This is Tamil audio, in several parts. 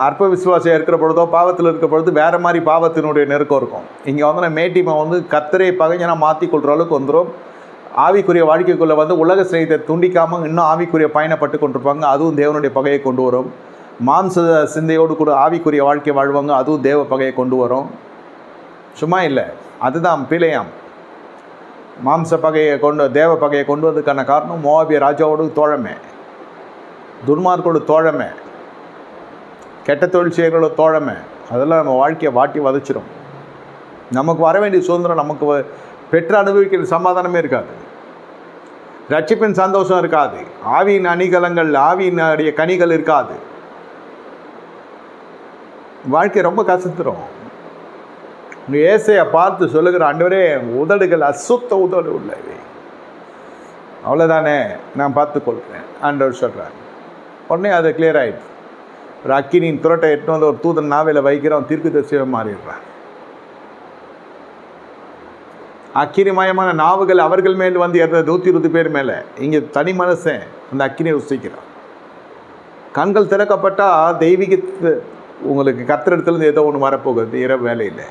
அற்ப விசுவாசம் இருக்கிற பொழுதோ பாவத்தில் இருக்கிற பொழுது வேறு மாதிரி பாவத்தினுடைய நெருக்கம் இருக்கும். இங்கே வந்து நான் மேட்டிமை வந்து கர்த்தரை பகைஞனாக மாற்றிக்கொள்கிற அளவுக்கு வந்துடும். ஆவிக்குரிய வாழ்க்கைக்குள்ளே வந்து உலக சிநேகத்தை துண்டிக்காமல் இன்னும் ஆவிக்குரிய பயணப்பட்டு கொண்டிருப்பாங்க. அதுவும் தேவனுடைய பகையை கொண்டு வரும். மாம்ச சிந்தையோடு கூட ஆவிக்குரிய வாழ்க்கை வாழ்வாங்க. அதுவும் தேவ பகையை கொண்டு வரும். சும்மா இல்லை, அதுதான் பிழையாம். மாம்ச பகையை கொண்டு தேவ பகையை கொண்டு வந்ததுக்கான காரணம் மோவாபிய ராஜாவோடு தோழமை, துன்மார்க்கோடு தோழமை, கெட்ட தொழில் செய்கிறோட தோழமை. அதெல்லாம் நம்ம வாழ்க்கையை வாட்டி வதச்சிடும். நமக்கு வர வேண்டிய சுதந்திரம் நமக்கு பெற்று அனுபவிக்கிற சமாதானமே இருக்காது. ரட்சிப்பின் சந்தோஷம் இருக்காது. ஆவியின் அணிகலங்கள், ஆவியினுடைய கனிகள் இருக்காது. வாழ்க்கை ரொம்ப கசத்துரும். உங்கள் ஏசையை பார்த்து சொல்லுகிற, ஆண்டவரே உதடுகள் அசுத்த உதடு உள்ளவை, அவ்வளோதானே, நான் பார்த்துக்கொள்கிறேன் ஆண்டவர் சொல்கிறார். உடனே அது கிளியர் ஆகிடுது. ஒரு அக்கினியின் துரட்டை எட்டு வந்து ஒரு தூதன் நாவையில் வைக்கிறோம், தீர்க்கதரிசியாக மாறிடுறான். அக்கினிமயமான நாவுகள் அவர்கள் மேல் வந்து 120 பேர் மேலே. இங்கே தனி மனுஷன் அந்த அக்கினியை ருசிக்கிறான். கண்கள் திறக்கப்பட்டால் தெய்வீக உங்களுக்கு கத்திரத்துலேருந்து ஏதோ ஒன்று வரப்போகுது. இரவு வேலையில்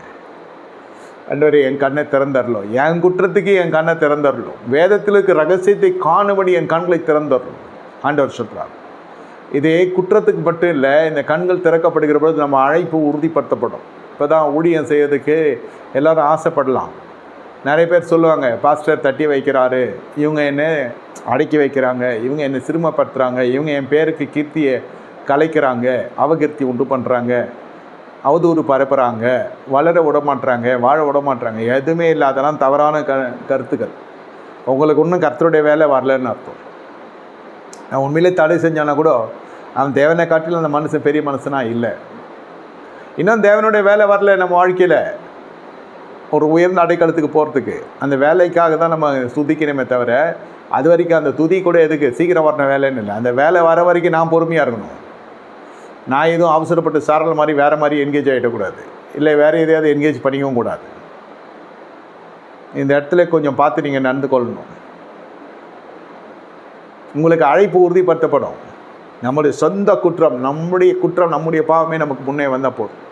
ஆண்டவரே என் கண்ணை திறந்தரலும், என் குற்றத்துக்கு என் கண்ணை திறந்தரலும், வேதத்தில் இருக்க ரகசியத்தை காணும்படி என் கண்களை திறந்தரலும் ஆண்டவர் சொல்கிறார். இதே குற்றத்துக்கு மட்டும் இல்லை, இந்த கண்கள் திறக்கப்படுகிற பொழுது நம்ம அழைப்பு உறுதிப்படுத்தப்படும். இப்போ தான் ஊழியம் செய்யறதுக்கு எல்லோரும் ஆசைப்படலாம். நிறைய பேர் சொல்லுவாங்க, பாஸ்டர் தட்டி வைக்கிறாரு, இவங்க என்ன அடக்கி வைக்கிறாங்க, இவங்க என்னை சிறுமப்படுத்துகிறாங்க, இவங்க என் பேருக்கு கீர்த்தியை கலைக்கிறாங்க, அவகீர்த்தி உண்டு பண்ணுறாங்க, அவதூறு பரப்புகிறாங்க, வளர விடமாட்டுறாங்க, வாழ விடமாட்டுறாங்க. எதுவுமே இல்லை, அதெல்லாம் தவறான கருத்துக்கள். உங்களுக்கு இன்னும் கர்த்தருடைய வேலை வரலன்னு அர்த்தம். நான் உண்மையிலே தடை செஞ்சானா கூட அவன் தேவனை காட்டிலும் அந்த மனுஷன் பெரிய மனுஷனாக இல்லை. இன்னும் தேவனுடைய வேலை வரல நம்ம வாழ்க்கையில் ஒரு உயர்ந்த அடைக்கலத்துக்கு போகிறதுக்கு. அந்த வேலைக்காக தான் நம்ம துதிக்கணுமே தவிர, அது வரைக்கும் அந்த துதி கூட எதுக்கு, சீக்கிரம் வரன வேலைன்னு இல்லை. அந்த வேலை வர வரைக்கும் நான் பொறுமையாக இருக்கணும். நான் எதுவும் அவசரப்பட்டு சாரல் மாதிரி வேறு மாதிரி என்கேஜ் ஆகிடக்கூடாது, இல்லை வேறு எதையாவது என்கேஜ் பண்ணிக்கவும் கூடாது. இந்த இடத்துல கொஞ்சம் பார்த்து நீங்கள் நடந்து கொள்ளணும். உங்களுக்கு அழைப்பு உறுதிப்படுத்தப்படும். நம்முடைய சொந்த குற்றம், நம்முடைய பாவமே நமக்கு முன்னே வந்தால் போதும்.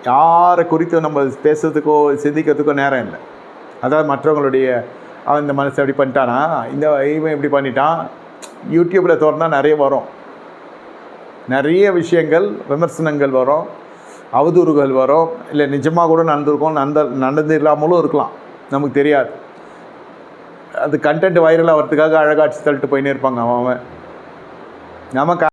யாரை குறித்து நம்ம பேசுறதுக்கோ சிந்திக்கிறதுக்கோ நேரம் இல்லை. அதாவது மற்றவங்களுடைய அவன் இந்த மனசை எப்படி பண்ணிட்டானா, இந்த இவன் எப்படி பண்ணிட்டான், யூடியூப்பில் திறந்தா நிறைய வரும். நிறைய விஷயங்கள், விமர்சனங்கள் வரும், அவதூறுகள் வரும். இல்லை நிஜமாக கூட நடந்திருக்கும், நடந்து இல்லாமலும் இருக்கலாம், நமக்கு தெரியாது. அது கண்டென்ட் வைரல் ஆகிறதுக்காக அழகாட்சி தள்ளிட்டு போயின்னே இருப்பாங்க. அவன் நமக்கு